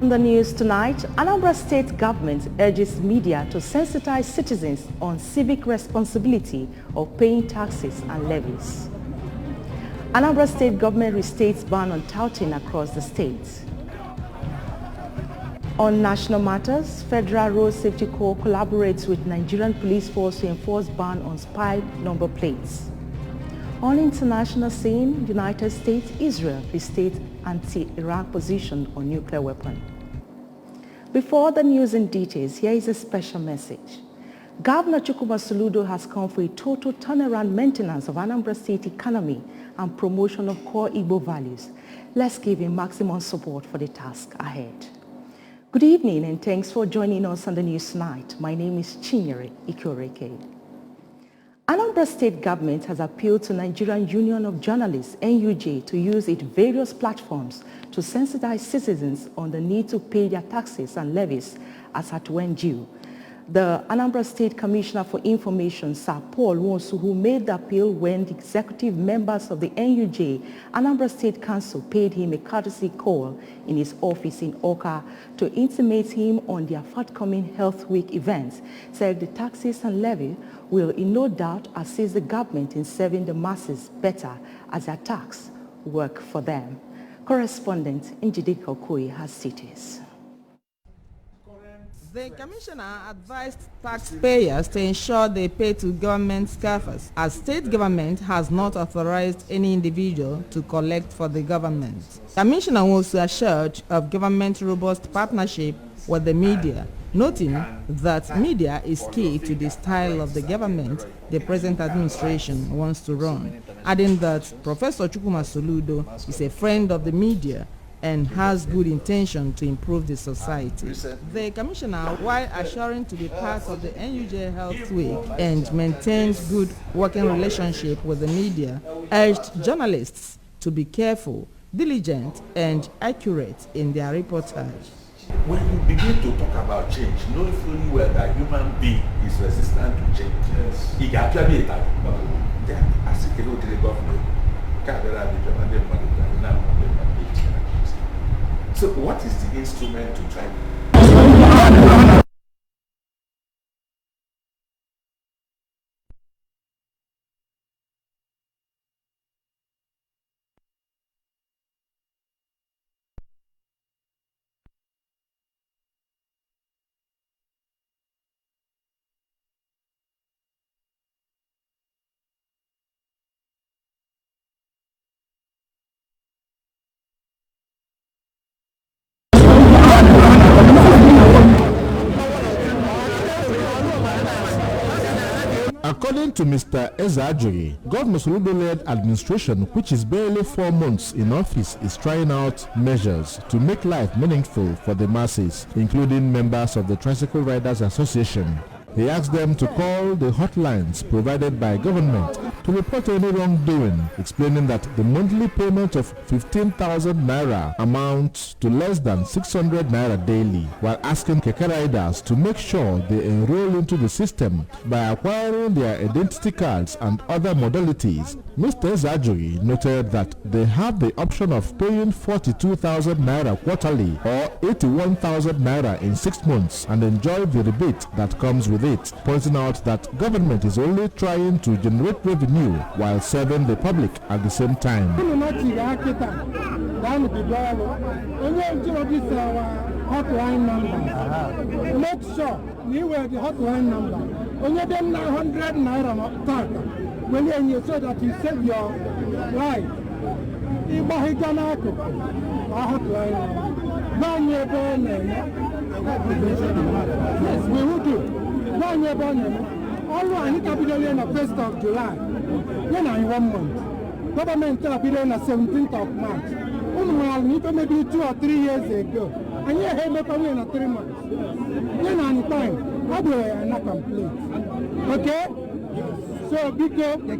On the news tonight, Anambra State government urges media to sensitize citizens on civic responsibility of paying taxes and levies. Anambra State government restates ban on touting across the state. On national matters, Federal Road Safety Corps collaborates with Nigerian Police Force to enforce ban on spy number plates. On international scene, United States, Israel restates anti-Iraq position on nuclear weapon. Before the news in details, here is a special message. Governor Chukwuma Soludo has come for a total turnaround maintenance of Anambra State economy and promotion of core Igbo values. Let's give him maximum support for the task ahead. Good evening and thanks for joining us on the news tonight. My name is Chinyere Ikoreke. Anambra State government has appealed to Nigerian Union of Journalists, NUJ, to use its various platforms to sensitize citizens on the need to pay their taxes and levies as at when due. The Anambra State Commissioner for Information, Sir Paul Wonsu, who made the appeal when the executive members of the NUJ, Anambra State Council, paid him a courtesy call in his office in Oka to intimate him on their forthcoming Health Week events, said the taxes and levy will in no doubt assist the government in serving the masses better as their tax work for them. Correspondent Njidika Okoye has cities. The commissioner advised taxpayers to ensure they pay to government coffers, as state government has not authorized any individual to collect for the government. Commissioner also assured of government robust partnership with the media, noting that media is key to the style of the government the present administration wants to run, adding that Professor Chukwuma Soludo is a friend of the media and has good intention to improve the society. The commissioner, while assuring to be part of the NUJ Health Week and maintains good working relationship with the media, urged journalists to be careful, diligent, and accurate in their reportage. When you begin to talk about change, know fully well that human being is resistant to change. Yes. It can actually be so what is the instrument to try? According to Mr. Ezajuri, Governor Soludo-led administration, which is barely 4 months in office, is trying out measures to make life meaningful for the masses, including members of the Tricycle Riders Association. He asked them to call the hotlines provided by government to report any wrongdoing, explaining that the monthly payment of 15,000 naira amounts to less than 600 naira daily, while asking keke riders to make sure they enroll into the system by acquiring their identity cards and other modalities. Mr. Zajuri noted that they have the option of paying 42,000 naira quarterly or 81,000 naira in 6 months and enjoy the rebate that comes with it, pointing out that government is only trying to generate revenue while serving the public at the same time. Make sure you wear the hotline number. Only them 900 naira when you so that you save your life. Yes, we will do. All I need to be on the 1st of July. Then I 1 month. Government will be on the 17th of March. Maybe 2 or 3 years ago. And you have not only in 3 months. Then on time, I will not complain. Okay? So, big only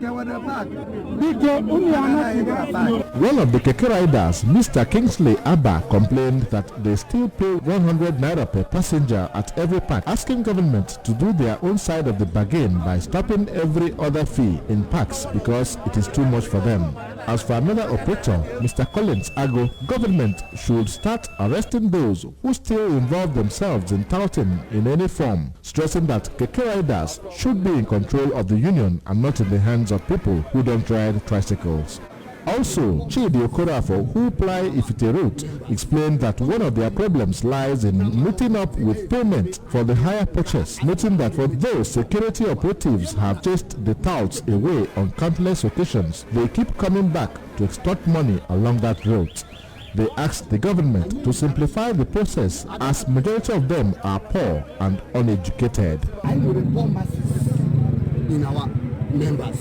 One of the keke riders, Mr. Kingsley Abba, complained that they still pay 100 naira per passenger at every park, asking government to do their own side of the bargain by stopping every other fee in parks because it is too much for them. As for another operator, Mr. Collins Ago, government should start arresting those who still involve themselves in touting in any form, stressing that keke riders should be in control of the union and not in the hands of people who don't ride tricycles. Also, Chidi Okorafo, who ply Ifite route, explained that one of their problems lies in meeting up with payment for the hire purchase, noting that for those security operatives have chased the touts away on countless occasions, they keep coming back to extort money along that route. They asked the government to simplify the process as majority of them are poor and uneducated. I will reform masses in our members.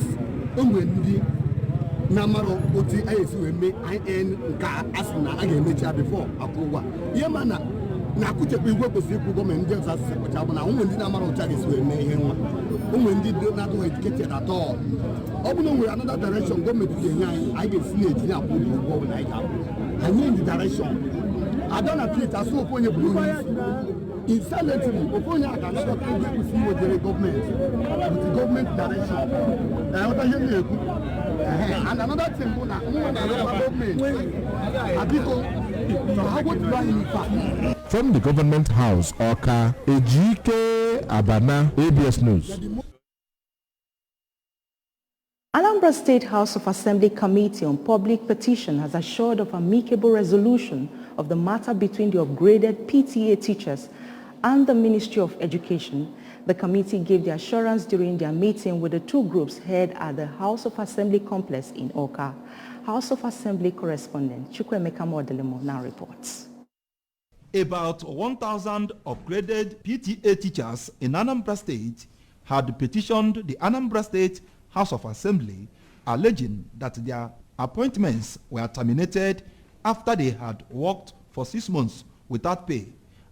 Namaro oti ayesi we me IN nka asina aga emecha before akụwa ihe mana na akụchekwa igwe kwesịrị ikwu gọọmenti ndị ọzọ sekpọcha bụ na ụmụ ndị na-amara otu agesi we me ihe nwa ụmụ ndị na-adịghị educated at all. Ọ bụ na nwere another direction gọọmenti ga-enye anyị ga-esi na-etinye akwụ ụgwọ ọ bụla anyị ga-akwụ anyị in the direction adana plate asụ ofu onye bụrụ onye isi silently ofu onye a ga-achọta ndị kwesịrị iwejere gọọmenti with the government direction ọta ihe na-ekwu. And another thing, from the government house, Oka, Ejike Abana, ABS News. Anambra State House of Assembly Committee on Public Petition has assured of amicable resolution of the matter between the upgraded PTA teachers and the Ministry of Education. The committee gave the assurance during their meeting with the two groups held at the House of Assembly complex in Oka. House of Assembly correspondent Chukwemeka Modelemo now reports. About 1,000 upgraded PTA teachers in Anambra State had petitioned the Anambra State House of Assembly, alleging that their appointments were terminated after they had worked for 6 months without pay,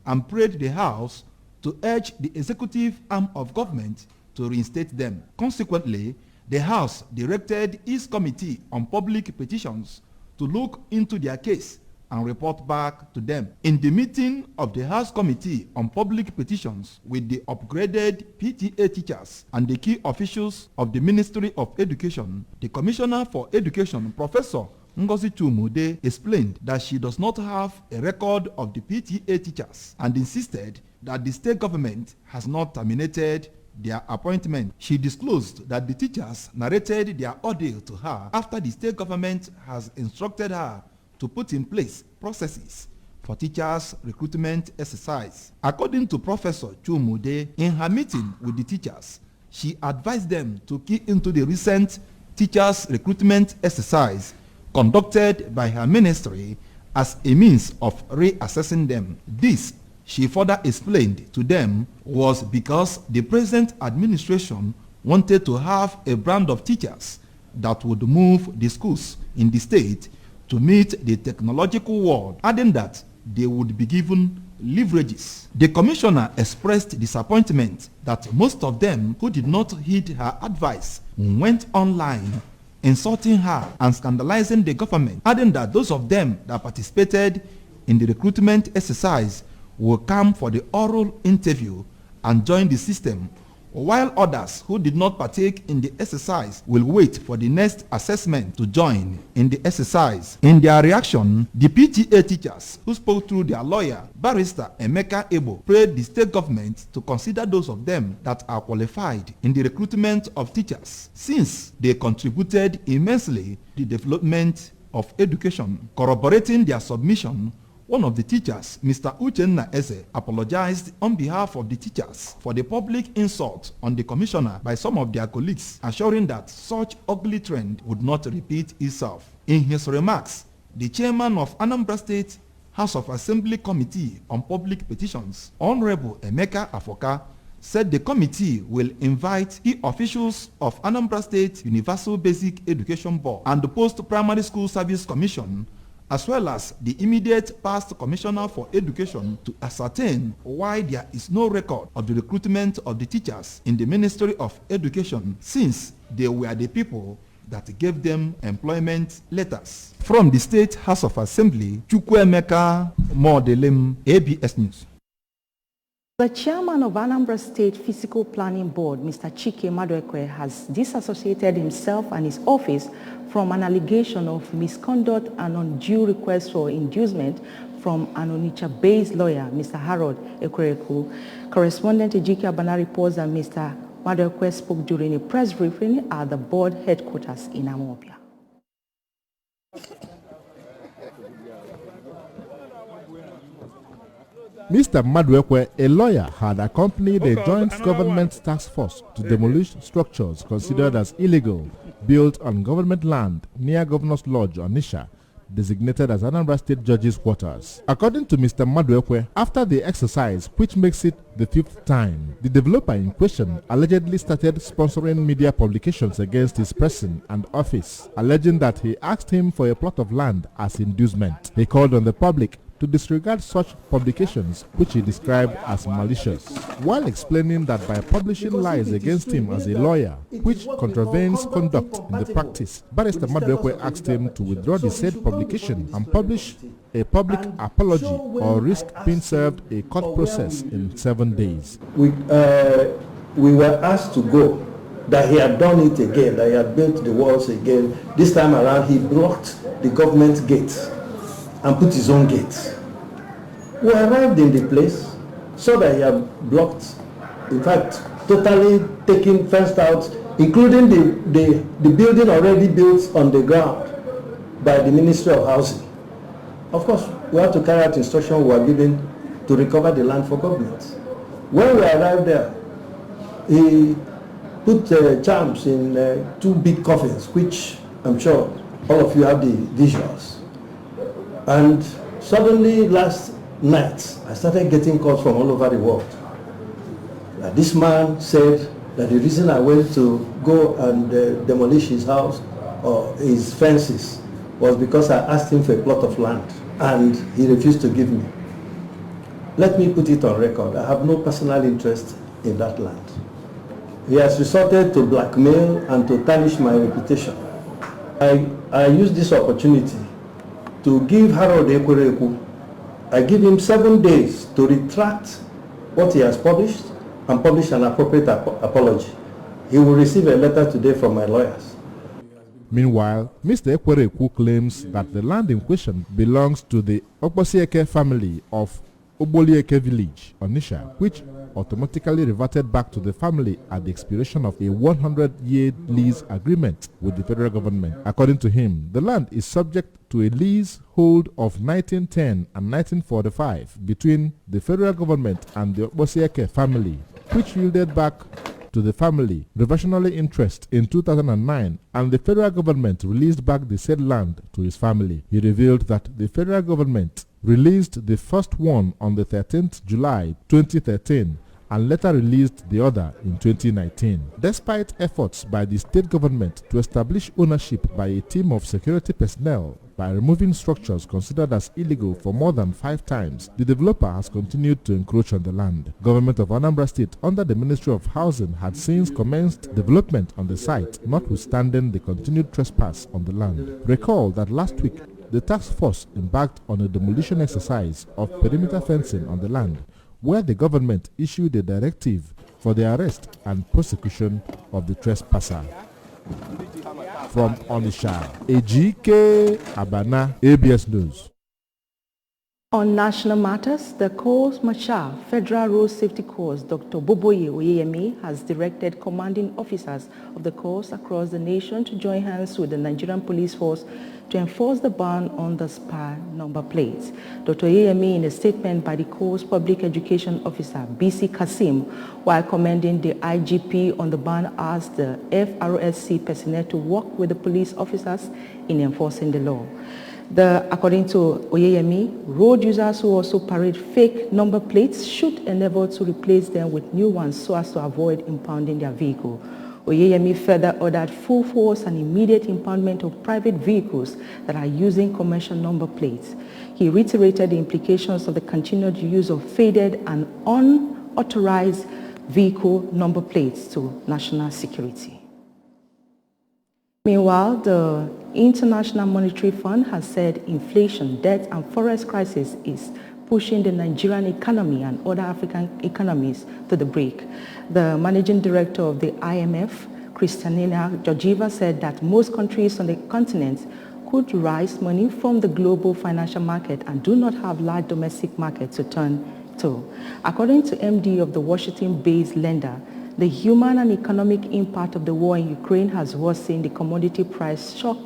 and prayed the House to urge the executive arm of government to reinstate them. Consequently, the House directed its Committee on Public Petitions to look into their case and report back to them. In the meeting of the House Committee on Public Petitions with the upgraded PTA teachers and the key officials of the Ministry of Education, the Commissioner for Education, Professor Ngozi Chumude, explained that she does not have a record of the PTA teachers and insisted that the state government has not terminated their appointment. She disclosed that the teachers narrated their ordeal to her after the state government has instructed her to put in place processes for teachers' recruitment exercise. According to Professor Chumude, in her meeting with the teachers, she advised them to key into the recent teachers' recruitment exercise conducted by her ministry as a means of reassessing them. This, she further explained to them, was because the present administration wanted to have a brand of teachers that would move the schools in the state to meet the technological world, adding that they would be given leverages. The commissioner expressed disappointment that most of them who did not heed her advice went online insulting her and scandalizing the government, adding that those of them that participated in the recruitment exercise will come for the oral interview and join the system, while others who did not partake in the exercise will wait for the next assessment to join in the exercise. In their reaction, the PTA teachers, who spoke through their lawyer, Barrister Emeka Ebo, prayed the state government to consider those of them that are qualified in the recruitment of teachers, since they contributed immensely to the development of education. Corroborating their submission, one of the teachers, Mr. Uchenna Eze, apologized on behalf of the teachers for the public insult on the commissioner by some of their colleagues, assuring that such ugly trend would not repeat itself. In his remarks, the chairman of Anambra State House of Assembly Committee on Public Petitions, Honorable Emeka Afoka, said the committee will invite key officials of Anambra State Universal Basic Education Board and the Post-Primary School Service Commission, as well as the immediate past Commissioner for Education, to ascertain why there is no record of the recruitment of the teachers in the Ministry of Education, since they were the people that gave them employment letters. From the State House of Assembly, Chukwuemeka Modelem, ABS News. The chairman of Anambra State Physical Planning Board, Mr. Chike Maduekwe, has disassociated himself and his office from an allegation of misconduct and undue request for inducement from an Onitsha-based lawyer, Mr. Harold Ekwereku. Correspondent Ejike Abana reports that Mr. Maduekwe spoke during a press briefing at the board headquarters in Amawbia. Mr. Maduekwe, a lawyer, had accompanied a joint government task force to demolish structures considered as illegal built on government land near Governor's Lodge, Onitsha, designated as Anambra State Judges' Quarters. According to Mr. Maduekwe, after the exercise, which makes it the 5th time, the developer in question allegedly started sponsoring media publications against his person and office, alleging that he asked him for a plot of land as inducement. He called on the public to disregard such publications, which he described as malicious, while explaining that by publishing lies against him as a lawyer, which contravenes conduct in the practice, Barrister Maduekwe asked him to withdraw the said publication and publish a public apology or risk being served a court process in 7 days. We were asked to go, that he had done it again, that he had built the walls again. This time around, he blocked the government gates and put his own gates. We arrived in the place, saw that he had blocked, in fact, totally taken, fenced out, including the building already built on the ground by the Ministry of Housing. Of course, we had to carry out instructions we were given to recover the land for government. When we arrived there, he put charms in 2 big coffins, which I'm sure all of you have the visuals. And suddenly last night, I started getting calls from all over the world. This man said that the reason I went to go and demolish his house or his fences was because I asked him for a plot of land and he refused to give me. Let me put it on record. I have no personal interest in that land. He has resorted to blackmail and to tarnish my reputation. I used this opportunity to give Harold Ekwereku, I give him 7 days to retract what he has published and publish an appropriate apology. He will receive a letter today from my lawyers. Meanwhile, Mr. Ekwereku claims that the land in question belongs to the Okposieke family of Obolieke village, Onitsha, which automatically reverted back to the family at the expiration of a 100-year lease agreement with the federal government. According to him, the land is subject to a leasehold of 1910 and 1945 between the federal government and the Okposieke family, which yielded back to the family reversionary interest in 2009, and the federal government released back the said land to his family. He revealed that the federal government released the first one on the 13th July 2013 and later released the other in 2019. Despite efforts by the state government to establish ownership by a team of security personnel by removing structures considered as illegal for more than 5 times, the developer has continued to encroach on the land. Government of Anambra State under the Ministry of Housing had since commenced development on the site, notwithstanding the continued trespass on the land. Recall that last week, the task force embarked on a demolition exercise of perimeter fencing on the land, where the government issued a directive for the arrest and prosecution of the trespasser. From Onitsha, Ejike Abana, ABS News. On national matters, the Corps Marshal Federal Road Safety Corps, Dr. Boboye Oyeyemi, has directed commanding officers of the Corps across the nation to join hands with the Nigerian Police Force to enforce the ban on the spy number plates. Dr. Oyeyemi, in a statement by the Corps Public Education Officer, BC Kasim, while commending the IGP on the ban, asked the FRSC personnel to work with the police officers in enforcing the law. According to Oyeyemi, road users who also parade fake number plates should endeavor to replace them with new ones so as to avoid impounding their vehicle. Oyeyemi further ordered full force and immediate impoundment of private vehicles that are using commercial number plates. He reiterated the implications of the continued use of faded and unauthorized vehicle number plates to national security. Meanwhile, the International Monetary Fund has said inflation, debt, and forex crisis is pushing the Nigerian economy and other African economies to the brink. The managing director of the IMF, Kristalina Georgieva, said that most countries on the continent could raise money from the global financial market and do not have large domestic markets to turn to. According to MD of the Washington-based lender, the human and economic impact of the war in Ukraine has worsened the commodity price shock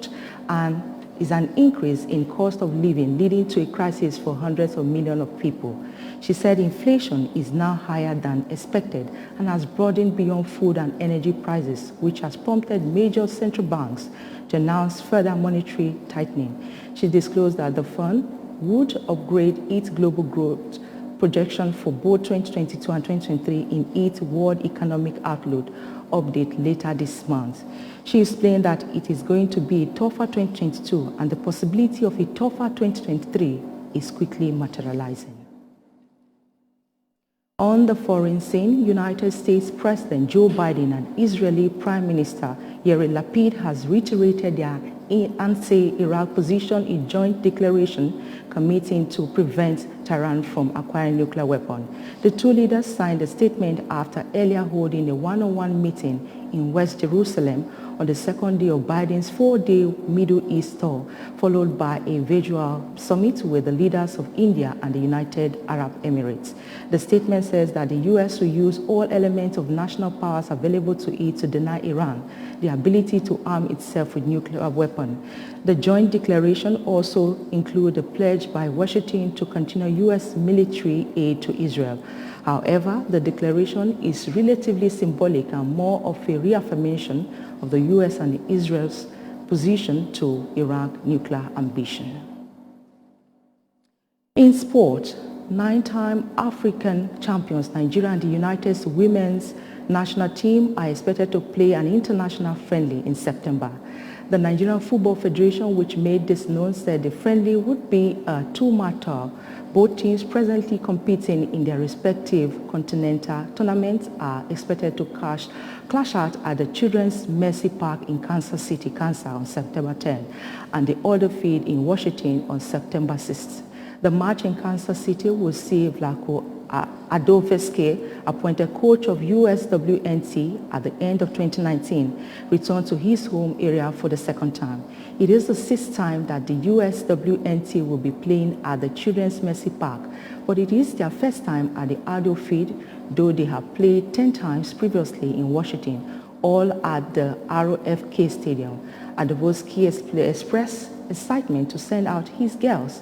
and is an increase in cost of living, leading to a crisis for hundreds of millions of people. She said inflation is now higher than expected and has broadened beyond food and energy prices, which has prompted major central banks to announce further monetary tightening. She disclosed that the fund would upgrade its global growth projection for both 2022 and 2023 in its World Economic Outlook update later this month. She explained that it is going to be a tougher 2022 and the possibility of a tougher 2023 is quickly materializing. On the foreign scene, United States President Joe Biden and Israeli Prime Minister Yair Lapid has reiterated their anti-Iraq position in joint declaration committing to prevent Tehran from acquiring nuclear weapons. The two leaders signed a statement after earlier holding a one-on-one meeting in West Jerusalem on the second day of Biden's four-day Middle East tour, followed by a virtual summit with the leaders of India and the United Arab Emirates. The statement says that the U.S. will use all elements of national powers available to it to deny Iran the ability to arm itself with nuclear weapons. The joint declaration also includes a pledge by Washington to continue U.S. military aid to Israel. However, the declaration is relatively symbolic and more of a reaffirmation of the U.S. and Israel's position to Iran's nuclear ambition. In sport, 9-time African champions Nigeria and the United States women's national team are expected to play an international friendly in September. The Nigerian Football Federation, which made this known, said the friendly would be a two-match tour. Both teams presently competing in their respective continental tournaments are expected to clash out at the Children's Mercy Park in Kansas City, Kansas on September 10 and the Alder Field in Washington on September 6. The match in Kansas City will see Vlatko Adovsky, appointed coach of USWNT at the end of 2019, return to his home area for the second time. It is the sixth time that the USWNT will be playing at the Children's Mercy Park, but it is their first time at the Alder Field, though they have played 10 times previously in Washington, all at the RFK Stadium. Adovsky expressed excitement to send out his girls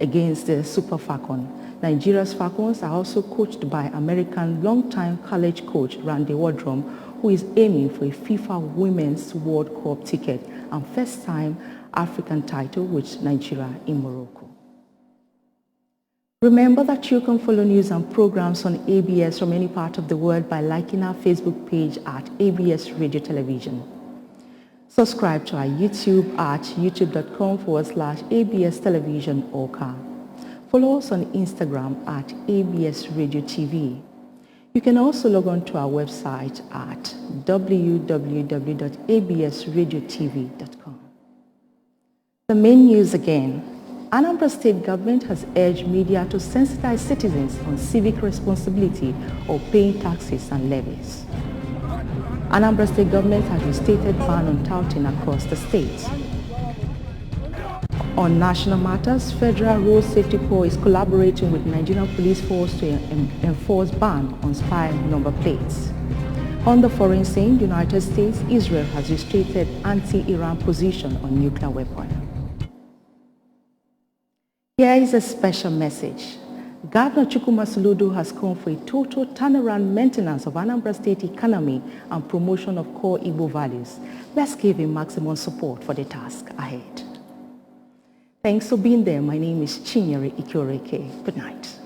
against the Super Falcons. Nigeria's Falcons are also coached by American longtime college coach Randy Wardrum, who is aiming for a FIFA Women's World Cup ticket and first-time African title with Nigeria in Morocco. Remember that you can follow news and programs on ABS from any part of the world by liking our Facebook page at ABS Radio Television. Subscribe to our YouTube at youtube.com/ABS Television Oka. Follow us on Instagram at ABS Radio TV. You can also log on to our website at www.absradiotv.com. The main news again. Anambra State government has urged media to sensitize citizens on civic responsibility of paying taxes and levies. Anambra State government has restated ban on touting across the state. On national matters, Federal Road Safety Corps is collaborating with Nigerian Police Force to enforce ban on spy number plates. On the foreign scene, United States, Israel has restricted anti-Iran position on nuclear weapon. Here is a special message. Governor Chukwuma Soludo has called for a total turnaround maintenance of Anambra State economy and promotion of core Igbo values. Let's give him maximum support for the task ahead. Thanks for being there. My name is Chinyere Ikioreke. Good night.